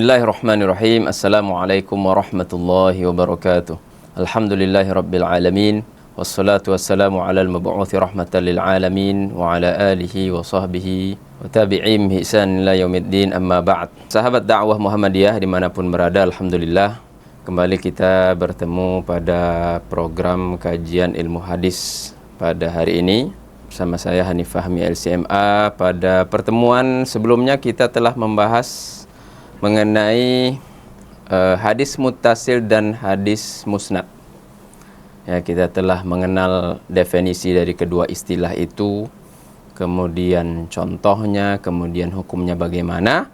Bismillahirrahmanirrahim. Assalamualaikum warahmatullahi wabarakatuh. Alhamdulillahi rabbil alamin. Wassalatu wassalamu ala al-mab'uthi rahmatan lil alamin wa ala alihi wa sahbihi wa tabi'in bi ihsan ila yaumiddin, amma ba'd. Sahabat dakwah Muhammadiyah dimanapun berada, alhamdulillah kembali kita bertemu pada program kajian ilmu hadis pada hari ini bersama saya Hanif Fahmi LCMA. Pada pertemuan sebelumnya kita telah membahas mengenai hadis muttasil dan hadis musnad. Ya, kita telah mengenal definisi dari kedua istilah itu, kemudian contohnya, kemudian hukumnya bagaimana.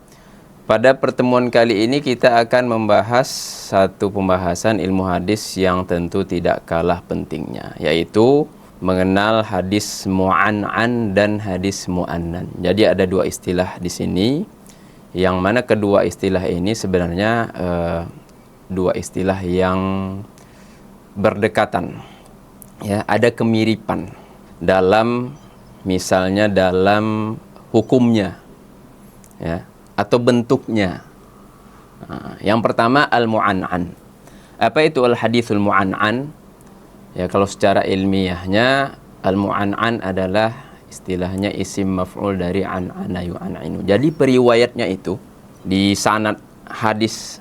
Pada pertemuan kali ini kita akan membahas satu pembahasan ilmu hadis yang tentu tidak kalah pentingnya, yaitu mengenal hadis mu'an'an dan hadis mu'annan. Jadi ada dua istilah di sini, yang mana kedua istilah ini sebenarnya dua istilah yang berdekatan, ya, ada kemiripan dalam, misalnya dalam hukumnya, ya, atau bentuknya. Yang pertama al-mu'an'an. Apa itu al-hadithul mu'an'an? Ya, kalau secara ilmiahnya al-mu'an'an adalah istilahnya isim maf'ul dari an'ana yu'an'inu. Jadi periwayatnya itu di sanad hadis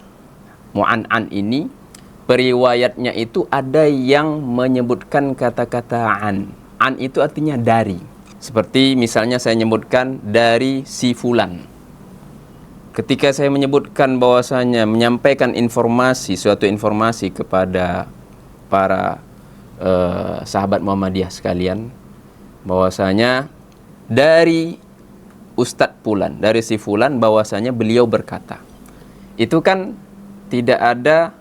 mu'an'an ini, periwayatnya itu ada yang menyebutkan kata-kata an. An itu artinya dari. Seperti misalnya saya menyebutkan dari si fulan. Ketika saya menyebutkan bahwasanya menyampaikan informasi, suatu informasi kepada para sahabat Muhammadiyah sekalian, bahwasanya dari Ustadz Fulan, dari si Fulan, bahwasanya beliau berkata. Itu kan tidak ada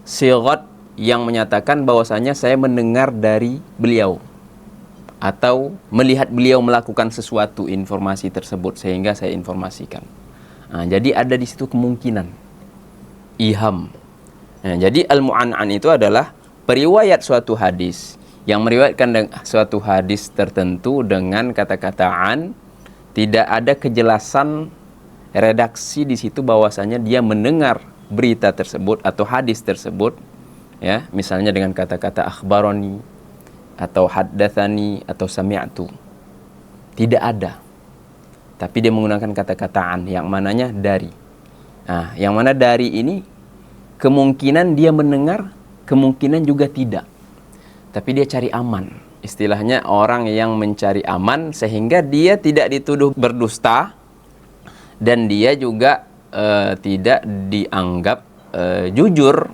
sighat yang menyatakan bahwasanya saya mendengar dari beliau atau melihat beliau melakukan sesuatu informasi tersebut sehingga saya informasikan. Jadi ada di situ kemungkinan iham. Jadi al-mu'an'an itu adalah periwayat suatu hadis yang meriwayatkan suatu hadis tertentu dengan kata-kata an, tidak ada kejelasan redaksi di situ bahwasanya dia mendengar berita tersebut atau hadis tersebut, ya, misalnya dengan kata-kata akhbaroni atau haddatsani atau sami'tu. Tidak ada. Tapi dia menggunakan kata-kata an yang mananya dari. Yang mana dari ini kemungkinan dia mendengar, kemungkinan juga tidak. Tapi dia cari aman. Istilahnya orang yang mencari aman sehingga dia tidak dituduh berdusta dan dia juga tidak dianggap jujur.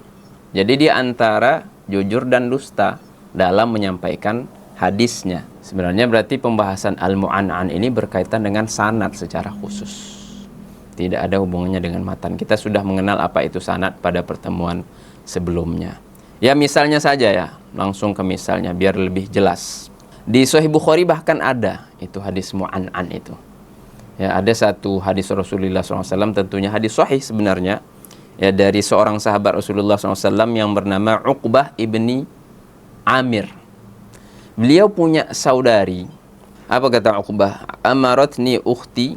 Jadi dia antara jujur dan dusta dalam menyampaikan hadisnya. Sebenarnya berarti pembahasan al-mu'an'an ini berkaitan dengan sanad secara khusus. Tidak ada hubungannya dengan matan. Kita sudah mengenal apa itu sanad pada pertemuan sebelumnya. Ya, misalnya saja, ya, langsung ke misalnya biar lebih jelas. Di Sahih Bukhari bahkan ada itu hadis mu'an'an itu. Ya, ada satu hadis Rasulullah SAW, tentunya hadis sahih sebenarnya, ya, dari seorang sahabat Rasulullah SAW yang bernama Uqbah ibni Amir. Beliau punya saudari. Apa kata Uqbah? Amaratni ukhti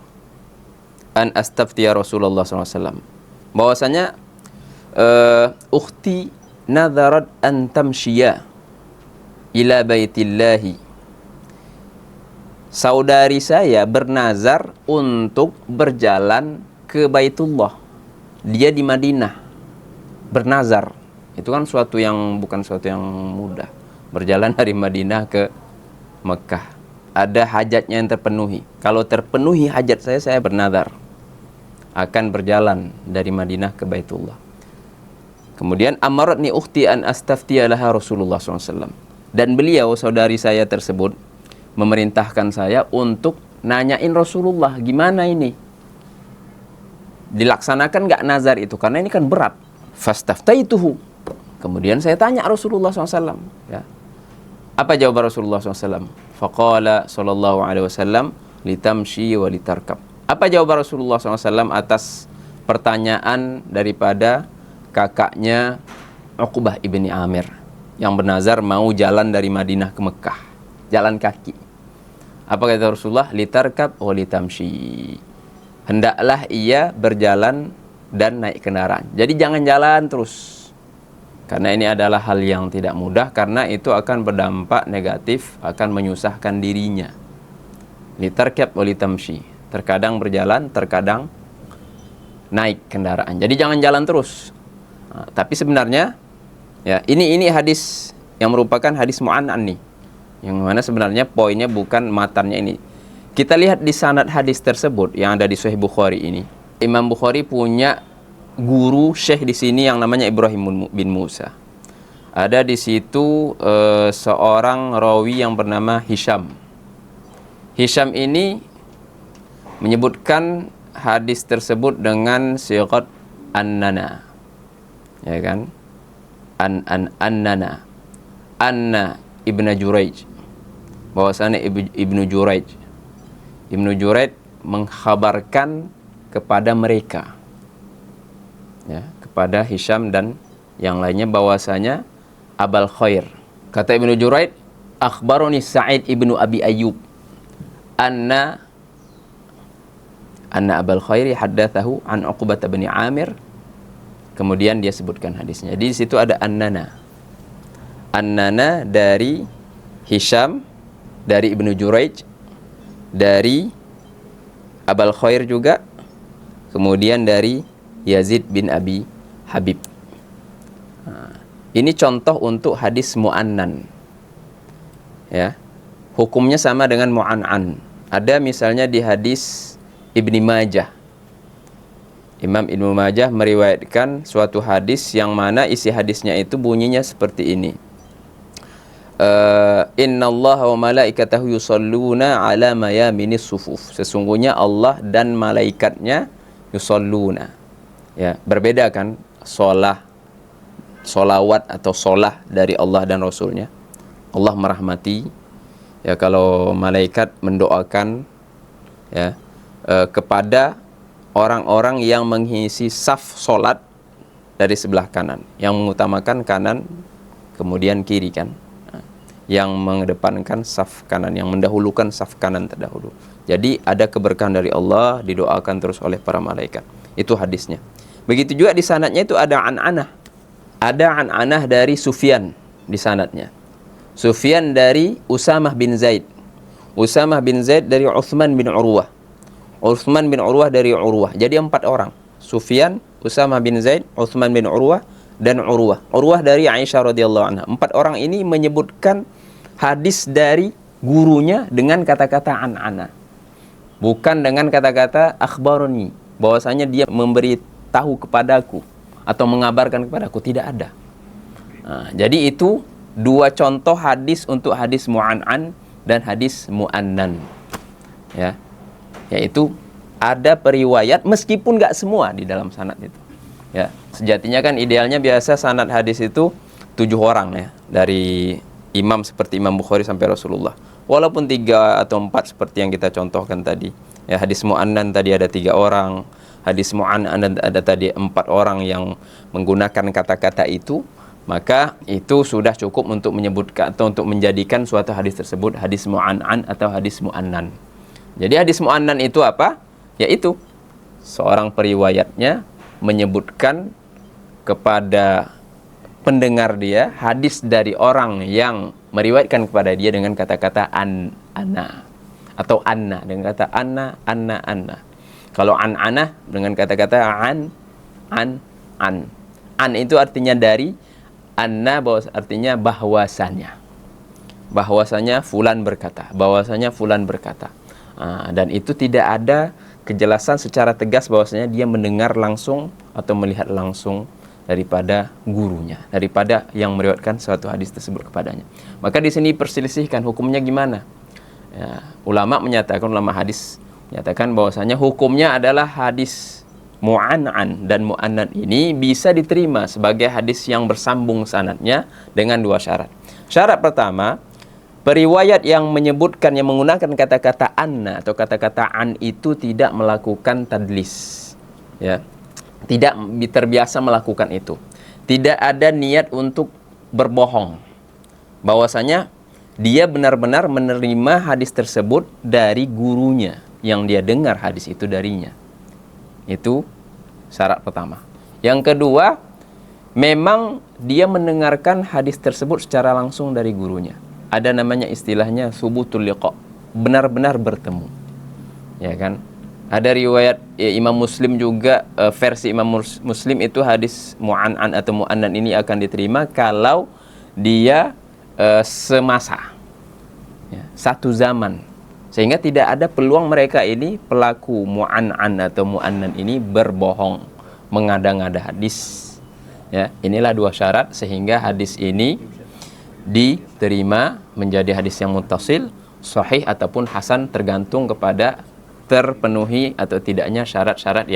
an astaftiya Rasulullah SAW. Bahwasanya ukhti nadharat an tamshiya ila baitillahi. Saudari saya bernazar untuk berjalan ke Baitullah. Dia di Madinah. Bernazar. Itu kan suatu yang bukan suatu yang mudah. Berjalan dari Madinah ke Mekah. Ada hajatnya yang terpenuhi. Kalau terpenuhi hajat saya bernazar akan berjalan dari Madinah ke Baitullah. Kemudian amaratni ukhti an astaftiya laha Rasulullah SAW. Dan beliau, saudari saya tersebut, memerintahkan saya untuk nanyain Rasulullah, gimana ini? Dilaksanakan nggak nazar itu? Karena ini kan berat. Fastaftaituhu. Kemudian saya tanya Rasulullah SAW. Ya. Apa jawaban Rasulullah SAW? Faqala sallallahu alaihi wasallam litamshi wa litarkab. Apa jawaban Rasulullah SAW atas pertanyaan daripada kakaknya Uqbah ibni Amir yang bernazar mau jalan dari Madinah ke Mekah, jalan kaki? Apa kata Rasulullah? Litarkab wa litamshi. Hendaklah ia berjalan dan naik kendaraan. Jadi jangan jalan terus. Karena ini adalah hal yang tidak mudah, karena itu akan berdampak negatif, akan menyusahkan dirinya. Litarkab wa litamshi. Terkadang berjalan, terkadang naik kendaraan. Jadi jangan jalan terus. Nah, tapi sebenarnya ya ini hadis yang merupakan hadis mu'an'an nih. Yang mana sebenarnya poinnya bukan matannya ini. Kita lihat di sanad hadis tersebut yang ada di Sahih Bukhari ini. Imam Bukhari punya guru syekh di sini yang namanya Ibrahim bin Musa. Ada di situ seorang rawi yang bernama Hisham. Hisham ini menyebutkan hadis tersebut dengan sighat annana. Ya kan? Annana. Anna Ibnu Juraij. Bahwasanya Ibnu Juraij mengkhabarkan kepada mereka, ya, kepada Hisham dan yang lainnya, bahwasanya Abul Khair, kata Ibnu Juraij, akhbaroni Sa'id ibnu Abi Ayyub anna Abul Khair haddatsahu an Uqbah bin Amir. Kemudian dia sebutkan hadisnya. Di situ ada annana dari Hisham, dari Ibnu Juraij, dari Abul Khair juga, kemudian dari Yazid bin Abi Habib. Nah, ini contoh untuk hadis mu'annan. Ya. Hukumnya sama dengan mu'an'an. Ada misalnya di hadis Ibnu Majah. Imam Ibnu Majah meriwayatkan suatu hadis yang mana isi hadisnya itu bunyinya seperti ini. Innallaha wa malaikatahu yusalluna ala mayaminis sufuf. Sesungguhnya Allah dan malaikatnya yusalluna. Ya, berbeda kan solawat atau solah dari Allah dan Rasulnya. Allah merahmati. Ya, kalau malaikat mendoakan, ya, kepada orang-orang yang mengisi saf solat dari sebelah kanan, yang mengutamakan kanan kemudian kiri kan, yang mengedepankan saf kanan, yang mendahulukan saf kanan terdahulu. Jadi ada keberkahan dari Allah, didoakan terus oleh para malaikat. Itu hadisnya. Begitu juga di sanadnya itu ada an'anah. Ada an'anah dari Sufyan di sanadnya. Sufyan dari Usamah bin Zaid. Usamah bin Zaid dari Uthman bin Urwah. Uthman bin Urwah dari Urwah. Jadi 4 orang. Sufyan, Usamah bin Zaid, Uthman bin Urwah, dan Urwah. Urwah dari Aisyah radhiyallahu anha. 4 orang ini menyebutkan hadis dari gurunya dengan kata-kata an'ana. Bukan dengan kata-kata akhbaroni, bahwasanya dia memberitahu kepadaku atau mengabarkan kepadaku, tidak ada. Nah, jadi itu 2 contoh hadis untuk hadis mu'an'an dan hadis mu'annan. Ya. Yaitu ada periwayat meskipun nggak semua di dalam sanad itu. Ya, sejatinya kan idealnya biasa sanad hadis itu 7 orang ya, dari imam seperti Imam Bukhari sampai Rasulullah. Walaupun 3 atau 4 seperti yang kita contohkan tadi. Ya, hadis mu'annan tadi ada 3 orang, hadis mu'annan ada tadi 4 orang yang menggunakan kata-kata itu, maka itu sudah cukup untuk menyebutkan atau untuk menjadikan suatu hadis tersebut hadis mu'annan atau hadis mu'annan. Jadi hadis mu'annan itu apa? Yaitu seorang periwayatnya menyebutkan kepada pendengar dia hadis dari orang yang meriwayatkan kepada dia dengan kata-kata ana atau anna, dengan kata anna. Kalau an'anah dengan kata-kata an. An itu artinya dari, anna artinya bahwasanya fulan berkata, dan itu tidak ada kejelasan secara tegas bahwasanya dia mendengar langsung atau melihat langsung daripada gurunya, daripada yang meriwayatkan suatu hadis tersebut kepadanya. Maka di sini perselisihkan hukumnya gimana. Ya, ulama hadis menyatakan bahwasanya hukumnya adalah hadis mu'an'an dan mu'annan ini bisa diterima sebagai hadis yang bersambung sanadnya dengan 2 syarat. Syarat pertama, periwayat yang menyebutkan, yang menggunakan kata-kata anna atau kata-kata an itu tidak melakukan tadlis, ya, tidak terbiasa melakukan itu, tidak ada niat untuk berbohong, bahwasanya dia benar-benar menerima hadis tersebut dari gurunya yang dia dengar hadis itu darinya. Itu syarat pertama. Yang kedua, memang dia mendengarkan hadis tersebut secara langsung dari gurunya. Ada namanya istilahnya subutul liqa, benar-benar bertemu. Ya kan? Ada riwayat Imam Muslim juga, versi Imam Muslim itu hadis mu'an'an atau mu'annan ini akan diterima kalau dia semasa, ya, satu zaman, sehingga tidak ada peluang mereka ini pelaku mu'an'an atau mu'annan ini berbohong, mengada-ngada hadis. Ya, inilah dua syarat sehingga hadis ini diterima menjadi hadis yang muttasil, sahih ataupun hasan, tergantung kepada terpenuhi atau tidaknya syarat-syarat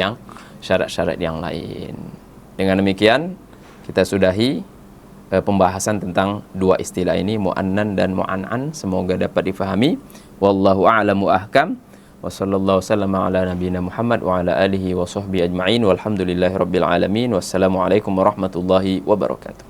yang lain. Dengan demikian kita sudahi pembahasan tentang dua istilah ini, mu'annan dan mu'an'an. Semoga dapat difahami. Wallahu a'lamu ahkam. Wa sallallahu sallama ala nabiyyina Muhammad wa ala alihi wa sahbihi ajma'in. Walhamdulillahi rabbil alamin. Wassalamualaikum warahmatullahi wabarakatuh.